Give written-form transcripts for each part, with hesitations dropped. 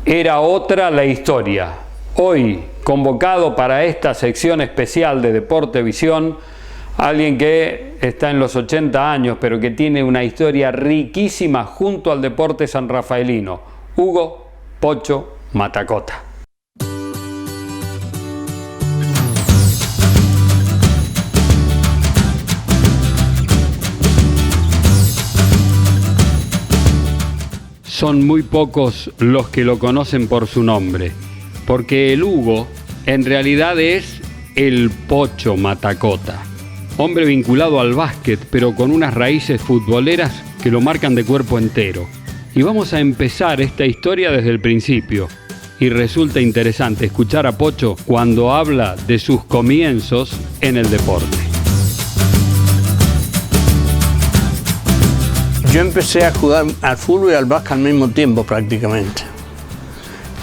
Era otra la historia. Hoy, convocado para esta sección especial de Deporte Visión, alguien que está en los 80 años, pero que tiene una historia riquísima junto al deporte sanrafaelino, Hugo Pocho Matacota. Son muy pocos los que lo conocen por su nombre, porque el Hugo en realidad es el Pocho Matacota, hombre vinculado al básquet, pero con unas raíces futboleras que lo marcan de cuerpo entero. Y vamos a empezar esta historia desde el principio, y resulta interesante escuchar a Pocho cuando habla de sus comienzos en el deporte. Yo empecé a jugar al fútbol y al básquet al mismo tiempo prácticamente.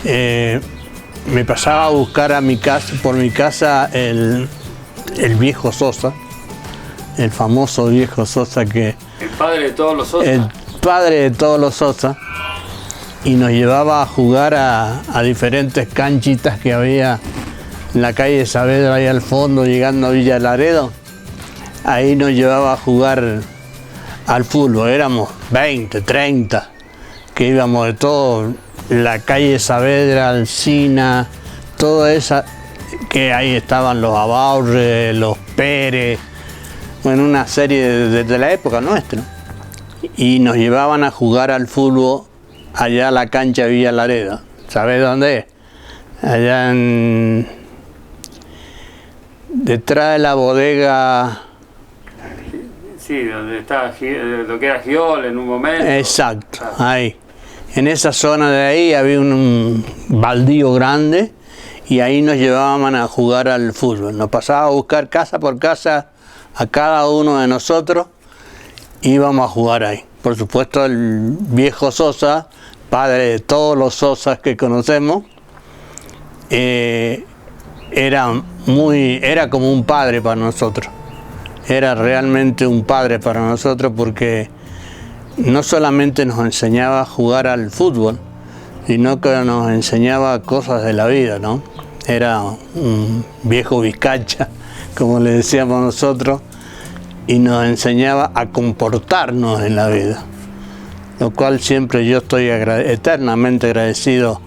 Me pasaba a buscar por mi casa el viejo Sosa, el famoso viejo Sosa que... El padre de todos los Sosa. El padre de todos los Sosa, y nos llevaba a jugar a diferentes canchitas que había en la calle Saavedra, ahí al fondo, llegando a Villa Laredo. Ahí nos llevaba a jugar al fútbol, éramos 20, 30, que íbamos de todo, la calle Saavedra, Alsina, toda esa, que ahí estaban los Abaurre, los Pérez, bueno, una serie de la época nuestra. Y nos llevaban a jugar al fútbol allá a la cancha de Villa Laredo. ¿Sabés dónde es? Allá detrás de la bodega. Sí, donde está lo que era Giol en un momento. Exacto, ahí. En esa zona de ahí había un baldío grande y ahí nos llevaban a jugar al fútbol. Nos pasaba a buscar casa por casa a cada uno de nosotros, íbamos a jugar ahí. Por supuesto, el viejo Sosa, padre de todos los Sosas que conocemos, era como un padre para nosotros. Era realmente un padre para nosotros porque no solamente nos enseñaba a jugar al fútbol, sino que nos enseñaba cosas de la vida, ¿no? Era un viejo vizcacha, como le decíamos nosotros, y nos enseñaba a comportarnos en la vida, lo cual siempre yo estoy eternamente agradecido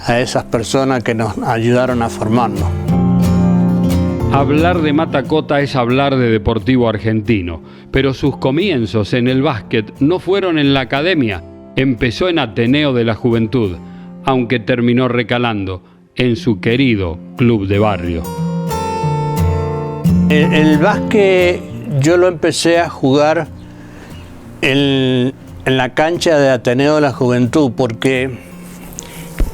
a esas personas que nos ayudaron a formarnos. Hablar de Matacota es hablar de Deportivo Argentino, pero sus comienzos en el básquet no fueron en la academia. Empezó en Ateneo de la Juventud, aunque terminó recalando en su querido club de barrio. El básquet yo lo empecé a jugar en la cancha de Ateneo de la Juventud porque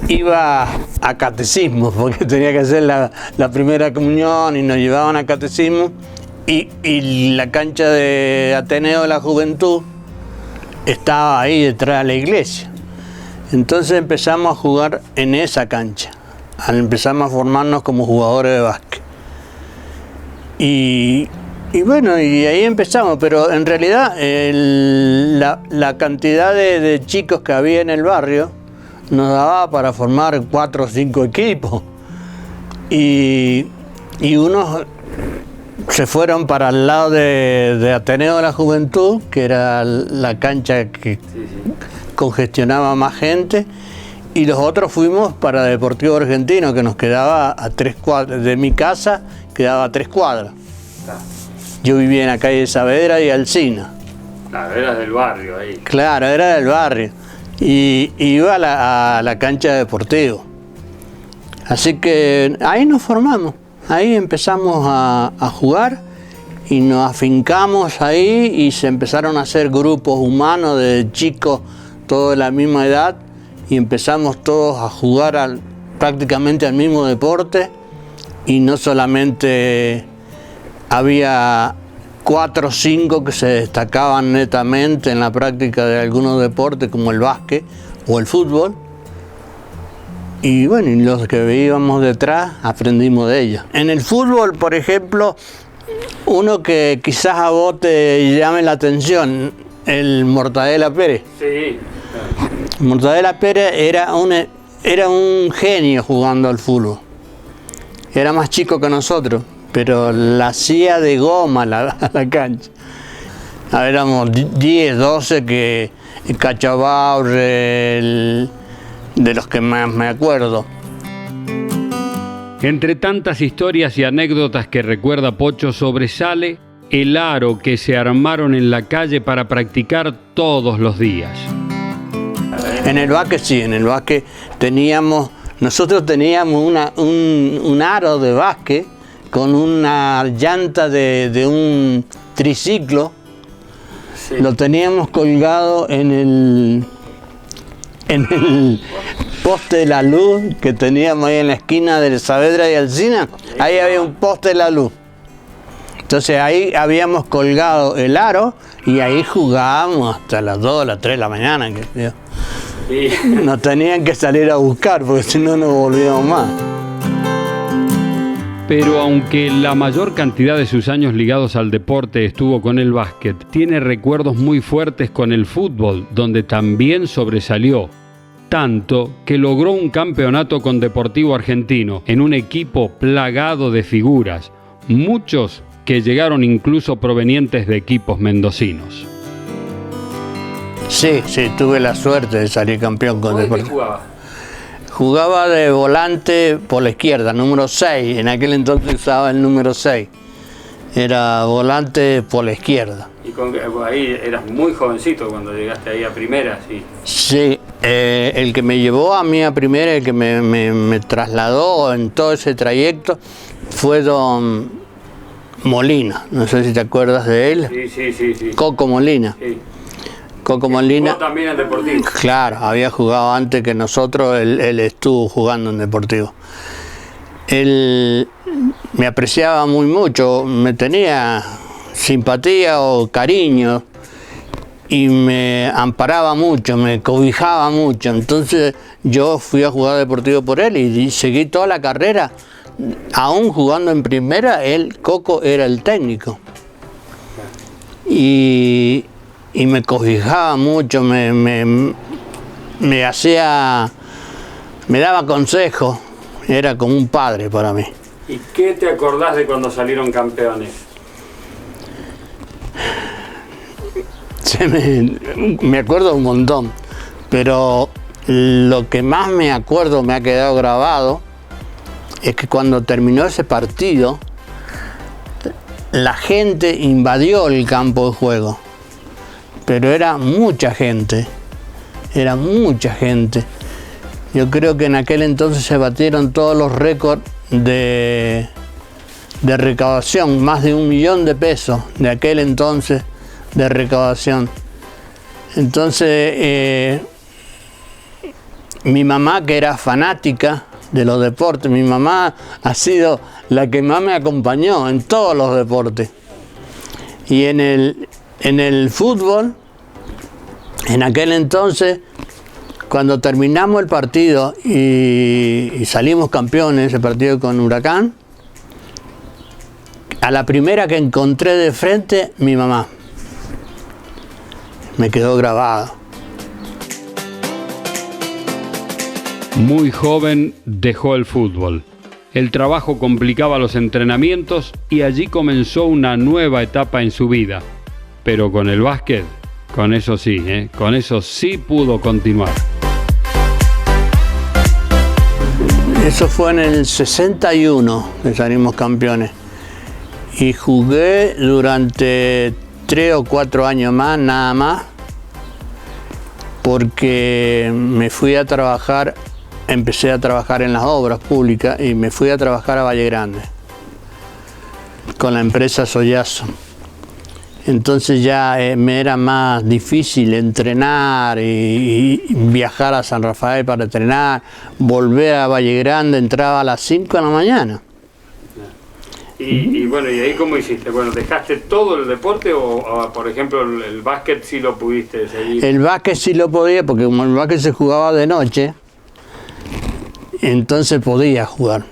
iba a catecismo, porque tenía que hacer la primera comunión y nos llevaban a catecismo, y la cancha de Ateneo de la Juventud estaba ahí detrás de la iglesia. Entonces empezamos a jugar en esa cancha, empezamos a formarnos como jugadores de básquet. Y bueno, y ahí empezamos, pero en realidad la cantidad de chicos que había en el barrio nos daba para formar 4 o 5 equipos, y unos se fueron para el lado de Ateneo de la Juventud, que era la cancha que congestionaba más gente, y los otros fuimos para Deportivo Argentino, que nos quedaba a 3 cuadras, de mi casa quedaba a 3 cuadras. Yo vivía en la calle Saavedra y Alsina. Claro, eras del barrio ahí. Claro, era del barrio. Y iba a la cancha de Deportivo. Así que ahí nos formamos, ahí empezamos a jugar y nos afincamos ahí, y se empezaron a hacer grupos humanos de chicos, todos de la misma edad, y empezamos todos a jugar prácticamente al mismo deporte, y no solamente había 4 o 5 que se destacaban netamente en la práctica de algunos deportes como el básquet o el fútbol, y bueno, y los que íbamos detrás aprendimos de ellos. En el fútbol, por ejemplo, uno que quizás a vos te llame la atención, el Mortadela Pérez. Sí. Mortadela Pérez era era un genio jugando al fútbol. Era más chico que nosotros, pero la hacía de goma la cancha. Éramos 10, 12 que Cachabaurre, de los que más me acuerdo. Entre tantas historias y anécdotas que recuerda Pocho, sobresale el aro que se armaron en la calle para practicar todos los días. En el básquet sí, en el básquet nosotros teníamos un aro de básquet con una llanta de un triciclo. Sí. Lo teníamos colgado en el poste de la luz que teníamos ahí en la esquina de Saavedra y Alsina. Ahí había un poste de la luz. Entonces ahí habíamos colgado el aro y ahí jugábamos hasta las 2, las 3 de la mañana. Sí. Nos tenían que salir a buscar porque si no nos volvíamos más. Pero aunque la mayor cantidad de sus años ligados al deporte estuvo con el básquet, tiene recuerdos muy fuertes con el fútbol, donde también sobresalió. Tanto que logró un campeonato con Deportivo Argentino, en un equipo plagado de figuras, muchos que llegaron incluso provenientes de equipos mendocinos. Sí, tuve la suerte de salir campeón con Deportivo. ¿Qué jugaba? Jugaba de volante por la izquierda, número 6. En aquel entonces usaba el número 6. Era volante por la izquierda. Y ahí eras muy jovencito cuando llegaste ahí a primera, ¿sí? Sí, el que me llevó a mí a primera, el que me trasladó en todo ese trayecto, fue don Molina. No sé si te acuerdas de él. Sí. Coco Molina. Sí. Coco Molina. ¿Jugó también en Deportivo? Claro, había jugado antes que nosotros, él estuvo jugando en Deportivo. Él me apreciaba mucho, me tenía simpatía o cariño y me amparaba mucho, me cobijaba mucho. Entonces yo fui a jugar Deportivo por él y seguí toda la carrera. Aún jugando en primera, Coco era el técnico. Y me cobijaba mucho, me daba consejos, era como un padre para mí. ¿Y qué te acordás de cuando salieron campeones? Me acuerdo un montón, pero lo que más me acuerdo, me ha quedado grabado, es que cuando terminó ese partido, la gente invadió el campo de juego. Pero era mucha gente. Yo creo que en aquel entonces se batieron todos los récords de recaudación, más de 1 millón de pesos de aquel entonces de recaudación. Entonces, mi mamá, que era fanática de los deportes, mi mamá ha sido la que más me acompañó en todos los deportes. Y en el fútbol, en aquel entonces, cuando terminamos el partido y salimos campeones, ese partido con Huracán, a la primera que encontré de frente, mi mamá. Me quedó grabado. Muy joven dejó el fútbol. El trabajo complicaba los entrenamientos y allí comenzó una nueva etapa en su vida. Pero con el básquet, con eso sí pudo continuar. Eso fue en el 61 que salimos campeones. Y jugué durante 3 o 4 años más, nada más, porque me fui a trabajar, empecé a trabajar en las obras públicas y me fui a trabajar a Valle Grande con la empresa Soyazo. Entonces ya me era más difícil entrenar y viajar a San Rafael para entrenar, volver a Valle Grande, entraba a las 5 de la mañana. Y bueno, ¿y ahí cómo hiciste? Bueno, ¿dejaste todo el deporte o por ejemplo, el básquet sí lo pudiste seguir? El básquet sí lo podía, porque como el básquet se jugaba de noche, entonces podía jugar.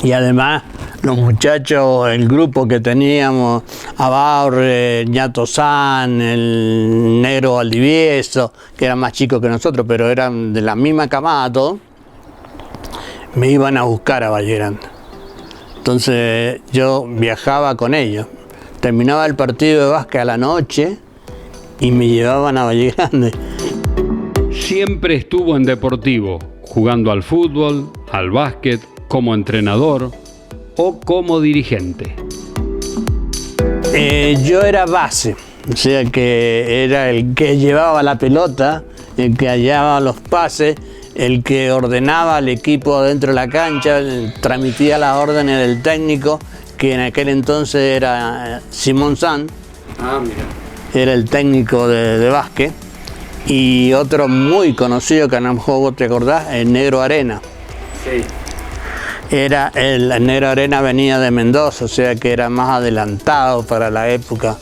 Y además los muchachos, el grupo que teníamos, Abaurre, Ñato San, el Negro Valdivieso, que eran más chicos que nosotros, pero eran de la misma camada todos, me iban a buscar a Valle Grande. Entonces yo viajaba con ellos. Terminaba el partido de básquet a la noche y me llevaban a Valle Grande. Siempre estuvo en Deportivo, jugando al fútbol, al básquet, como entrenador o como dirigente. Yo era base, o sea que era el que llevaba la pelota, el que hallaba los pases, el que ordenaba al equipo dentro de la cancha, transmitía las órdenes del técnico, que en aquel entonces era Simón San. Era el técnico de básquet. Y otro muy conocido, que a lo mejor vos te acordás, el Negro Arena. Sí. El Negro Arena venía de Mendoza, o sea que era más adelantado para la época,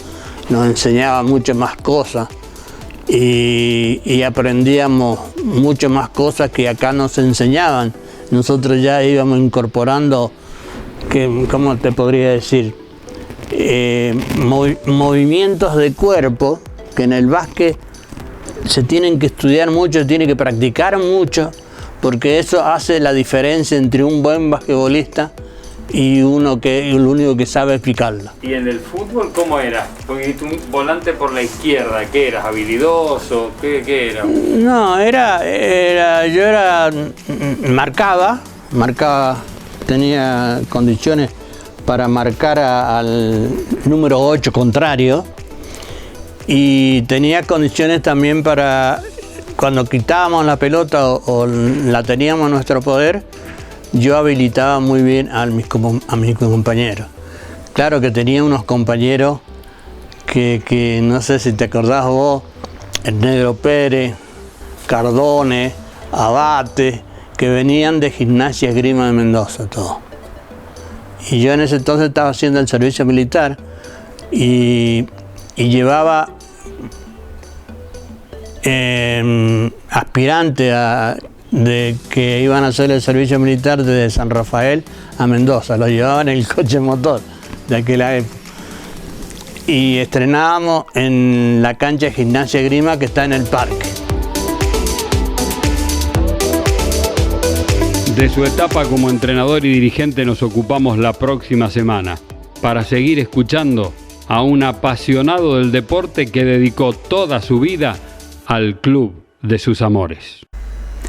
nos enseñaba mucho más cosas y aprendíamos mucho más cosas que acá nos enseñaban. Nosotros ya íbamos incorporando, ¿cómo te podría decir? Movimientos de cuerpo que en el básquet se tienen que estudiar mucho, se tiene que practicar mucho, porque eso hace la diferencia entre un buen basquetbolista y uno que el único que sabe explicarla. ¿Y en el fútbol cómo era? Porque tú volante por la izquierda, ¿qué eras? ¿Habilidoso? ¿Qué era? No, yo marcaba, tenía condiciones para marcar al número 8 contrario y tenía condiciones también para cuando quitábamos la pelota o la teníamos en nuestro poder, yo habilitaba muy bien a mis compañeros. Claro que tenía unos compañeros que no sé si te acordás vos, el Negro Pérez, Cardone, Abate, que venían de Gimnasia Esgrima de Mendoza, todos. Y yo en ese entonces estaba haciendo el servicio militar y llevaba aspirantes de que iban a hacer el servicio militar desde San Rafael a Mendoza, los llevaban en el coche motor de aquella época. Y estrenábamos en la cancha de Gimnasia Esgrima que está en el parque. De su etapa como entrenador y dirigente nos ocupamos la próxima semana para seguir escuchando a un apasionado del deporte que dedicó toda su vida al club de sus amores.